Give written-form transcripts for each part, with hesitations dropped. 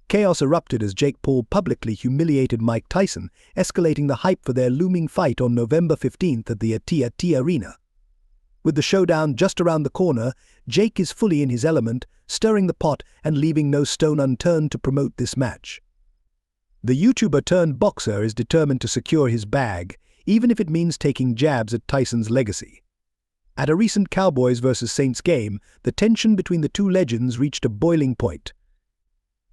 Chaos erupted as Jake Paul publicly humiliated Mike Tyson, escalating the hype for their looming fight on November 15th at the AT&T Arena. With the showdown just around the corner, Jake is fully in his element, stirring the pot and leaving no stone unturned to promote this match. The YouTuber-turned-boxer is determined to secure his bag, even if it means taking jabs at Tyson's legacy. At a recent Cowboys vs. Saints game, the tension between the two legends reached a boiling point.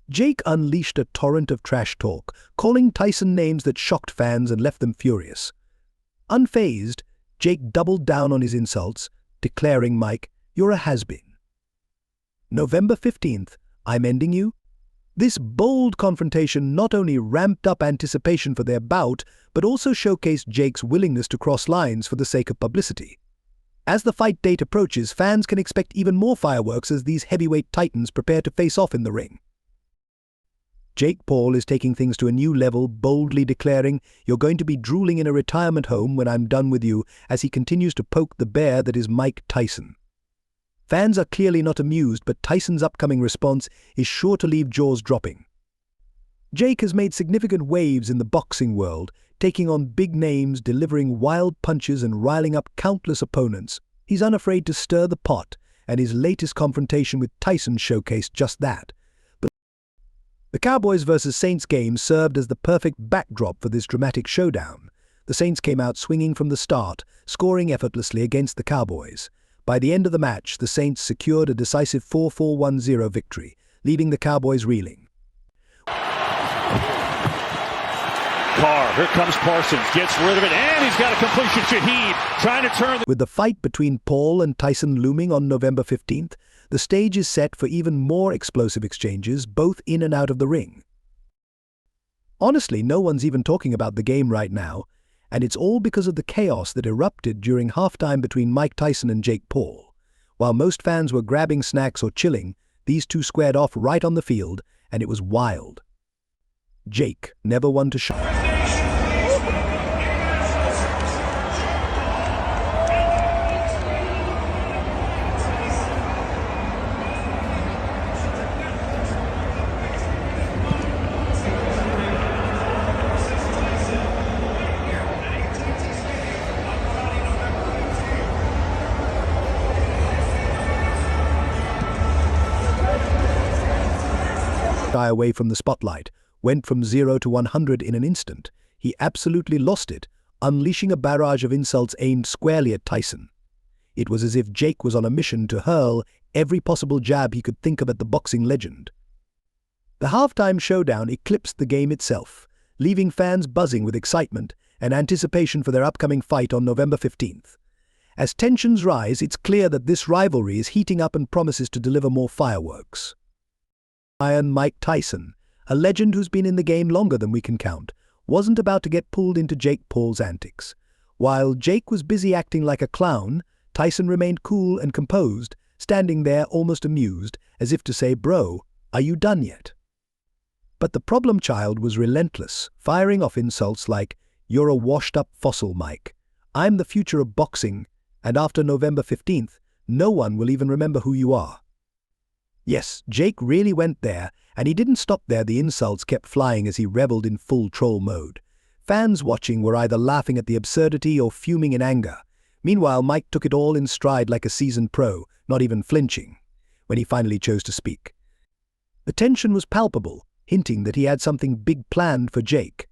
Jake unleashed a torrent of trash talk, calling Tyson names that shocked fans and left them furious. Unfazed, Jake doubled down on his insults, declaring, "Mike, you're a has-been. November 15th, I'm ending you?" This bold confrontation not only ramped up anticipation for their bout, but also showcased Jake's willingness to cross lines for the sake of publicity. As the fight date approaches, fans can expect even more fireworks as these heavyweight titans prepare to face off in the ring. Jake Paul is taking things to a new level, boldly declaring, "You're going to be drooling in a retirement home when I'm done with you," as he continues to poke the bear that is Mike Tyson. Fans are clearly not amused, but Tyson's upcoming response is sure to leave jaws dropping. Jake has made significant waves in the boxing world, taking on big names, delivering wild punches and riling up countless opponents. He's unafraid to stir the pot, and his latest confrontation with Tyson showcased just that. But the Cowboys vs. Saints game served as the perfect backdrop for this dramatic showdown. The Saints came out swinging from the start, scoring effortlessly against the Cowboys. By the end of the match, the Saints secured a decisive 4-4-1-0 victory, leaving the Cowboys reeling. Carr, here comes Parsons, gets rid of it, and he's got a completion. Shaheed trying to turn. With the fight between Paul and Tyson looming on November 15th, the stage is set for even more explosive exchanges, both in and out of the ring. Honestly, no one's even talking about the game right now, and it's all because of the chaos that erupted during halftime between Mike Tyson and Jake Paul. While most fans were grabbing snacks or chilling, these two squared off right on the field, and it was wild. Jake, never one to shy away from the spotlight, went from 0 to 100 in an instant. He absolutely lost it, unleashing a barrage of insults aimed squarely at Tyson. It was as if Jake was on a mission to hurl every possible jab he could think of at the boxing legend. The halftime showdown eclipsed the game itself, leaving fans buzzing with excitement and anticipation for their upcoming fight on November 15th. As tensions rise, it's clear that this rivalry is heating up and promises to deliver more fireworks. Iron Mike Tyson, a legend who's been in the game longer than we can count, wasn't about to get pulled into Jake Paul's antics. While Jake was busy acting like a clown, Tyson remained cool and composed, standing there almost amused, as if to say, "Bro, are you done yet?" But the problem child was relentless, firing off insults like, "You're a washed-up fossil, Mike. I'm the future of boxing, and after November 15th, no one will even remember who you are." Yes, Jake really went there, and he didn't stop there. The insults kept flying as he reveled in full troll mode. Fans watching were either laughing at the absurdity or fuming in anger. Meanwhile, Mike took it all in stride like a seasoned pro, not even flinching, when he finally chose to speak. The tension was palpable, hinting that he had something big planned for Jake.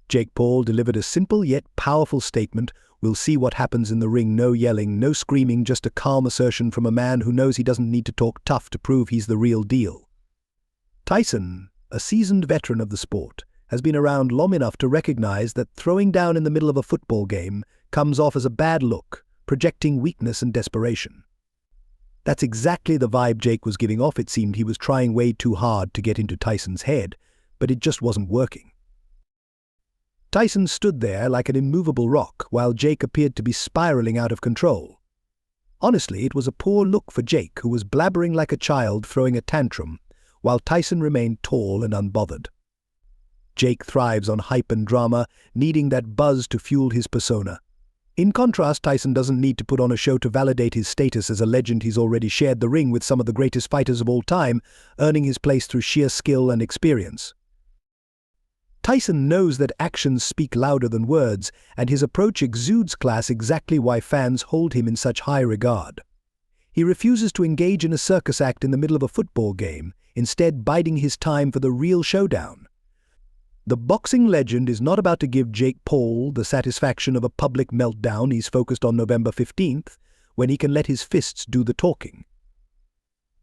Jake Paul delivered a simple yet powerful statement: "We'll see what happens in the ring. No yelling, no screaming, just a calm assertion from a man who knows he doesn't need to talk tough to prove he's the real deal." Tyson, a seasoned veteran of the sport, has been around long enough to recognize that throwing down in the middle of a football game comes off as a bad look, projecting weakness and desperation. That's exactly the vibe Jake was giving off. It seemed he was trying way too hard to get into Tyson's head, but it just wasn't working. Tyson stood there like an immovable rock, while Jake appeared to be spiraling out of control. Honestly, it was a poor look for Jake, who was blabbering like a child throwing a tantrum, while Tyson remained tall and unbothered. Jake thrives on hype and drama, needing that buzz to fuel his persona. In contrast, Tyson doesn't need to put on a show to validate his status as a legend. He's already shared the ring with some of the greatest fighters of all time, earning his place through sheer skill and experience. Tyson knows that actions speak louder than words, and his approach exudes class, exactly why fans hold him in such high regard. He refuses to engage in a circus act in the middle of a football game, instead biding his time for the real showdown. The boxing legend is not about to give Jake Paul the satisfaction of a public meltdown. He's focused on November 15th, when he can let his fists do the talking.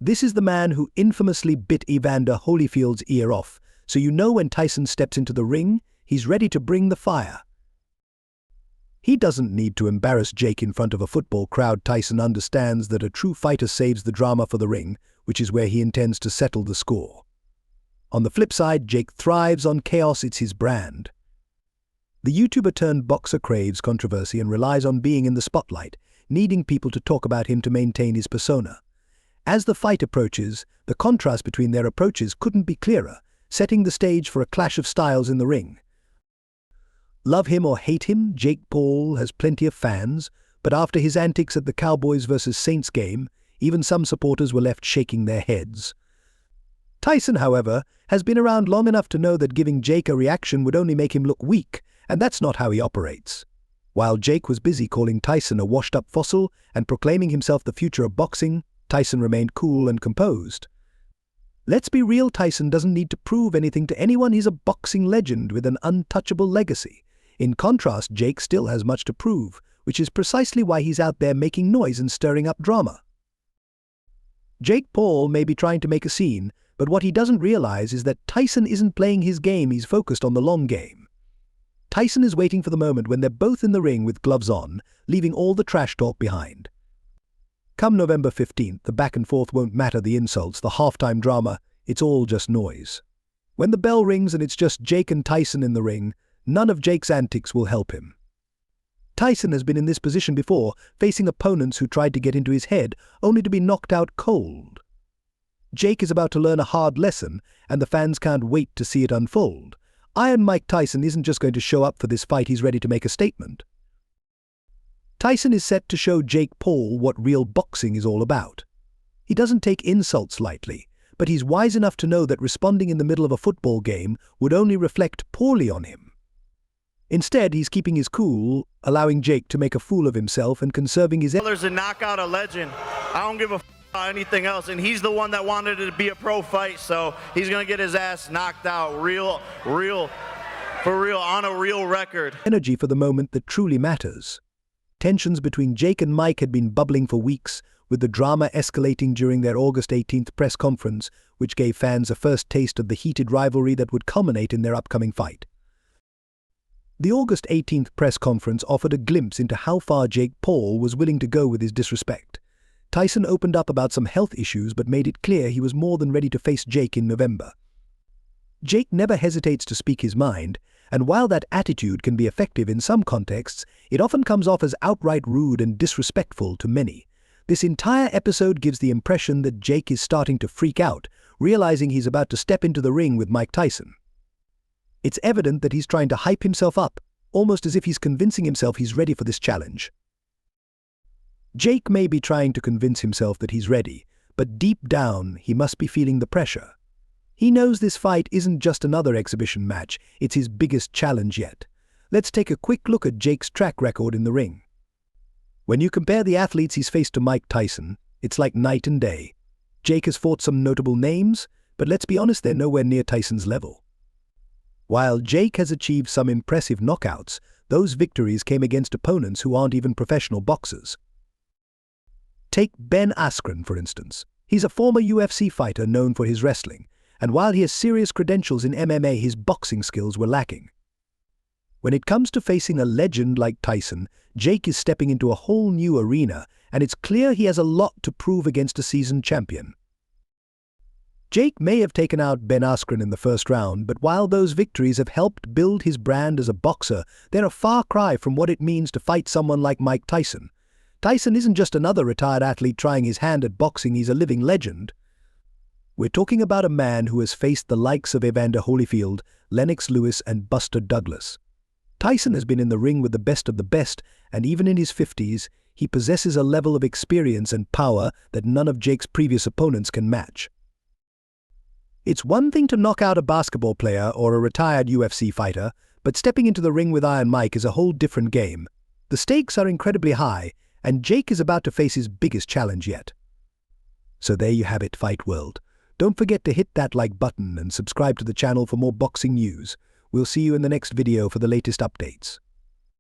This is the man who infamously bit Evander Holyfield's ear off, so you know when Tyson steps into the ring, he's ready to bring the fire. He doesn't need to embarrass Jake in front of a football crowd. Tyson understands that a true fighter saves the drama for the ring, which is where he intends to settle the score. On the flip side, Jake thrives on chaos. It's his brand. The YouTuber-turned-boxer craves controversy and relies on being in the spotlight, needing people to talk about him to maintain his persona. As the fight approaches, the contrast between their approaches couldn't be clearer, setting the stage for a clash of styles in the ring. Love him or hate him, Jake Paul has plenty of fans, but after his antics at the Cowboys vs. Saints game, even some supporters were left shaking their heads. Tyson, however, has been around long enough to know that giving Jake a reaction would only make him look weak, and that's not how he operates. While Jake was busy calling Tyson a washed-up fossil and proclaiming himself the future of boxing, Tyson remained cool and composed. Let's be real, Tyson doesn't need to prove anything to anyone. He's a boxing legend with an untouchable legacy. In contrast, Jake still has much to prove, which is precisely why he's out there making noise and stirring up drama. Jake Paul may be trying to make a scene, but what he doesn't realize is that Tyson isn't playing his game. He's focused on the long game. Tyson is waiting for the moment when they're both in the ring with gloves on, leaving all the trash talk behind. Come November 15th, the back and forth won't matter, the insults, the halftime drama, it's all just noise. When the bell rings and it's just Jake and Tyson in the ring, none of Jake's antics will help him. Tyson has been in this position before, facing opponents who tried to get into his head, only to be knocked out cold. Jake is about to learn a hard lesson, and the fans can't wait to see it unfold. Iron Mike Tyson isn't just going to show up for this fight, he's ready to make a statement. Tyson is set to show Jake Paul what real boxing is all about. He doesn't take insults lightly, but he's wise enough to know that responding in the middle of a football game would only reflect poorly on him. Instead, he's keeping his cool, allowing Jake to make a fool of himself and conserving his... There's a knockout, a legend. I don't give a anything else, and he's the one that wanted it to be a pro fight, so he's gonna get his ass knocked out for real, on a real record. Energy for the moment that truly matters. Tensions between Jake and Mike had been bubbling for weeks, with the drama escalating during their August 18th press conference, which gave fans a first taste of the heated rivalry that would culminate in their upcoming fight. The August 18th press conference offered a glimpse into how far Jake Paul was willing to go with his disrespect. Tyson opened up about some health issues but made it clear he was more than ready to face Jake in November. Jake never hesitates to speak his mind, and while that attitude can be effective in some contexts, it often comes off as outright rude and disrespectful to many. This entire episode gives the impression that Jake is starting to freak out, realizing he's about to step into the ring with Mike Tyson. It's evident that he's trying to hype himself up, almost as if he's convincing himself he's ready for this challenge. Jake may be trying to convince himself that he's ready, but deep down he must be feeling the pressure. He knows this fight isn't just another exhibition match, it's his biggest challenge yet. Let's take a quick look at Jake's track record in the ring. When you compare the athletes he's faced to Mike Tyson, it's like night and day. Jake has fought some notable names, but let's be honest, they're nowhere near Tyson's level. While Jake has achieved some impressive knockouts, those victories came against opponents who aren't even professional boxers. Take Ben Askren, for instance. He's a former UFC fighter known for his wrestling, and while he has serious credentials in MMA, his boxing skills were lacking. When it comes to facing a legend like Tyson, Jake is stepping into a whole new arena, and it's clear he has a lot to prove against a seasoned champion. Jake may have taken out Ben Askren in the first round, but while those victories have helped build his brand as a boxer, they're a far cry from what it means to fight someone like Mike Tyson. Tyson isn't just another retired athlete trying his hand at boxing, he's a living legend. We're talking about a man who has faced the likes of Evander Holyfield, Lennox Lewis, and Buster Douglas. Tyson has been in the ring with the best of the best, and even in his 50s, he possesses a level of experience and power that none of Jake's previous opponents can match. It's one thing to knock out a basketball player or a retired UFC fighter, but stepping into the ring with Iron Mike is a whole different game. The stakes are incredibly high, and Jake is about to face his biggest challenge yet. So there you have it, Fight World. Don't forget to hit that like button and subscribe to the channel for more boxing news. We'll see you in the next video for the latest updates.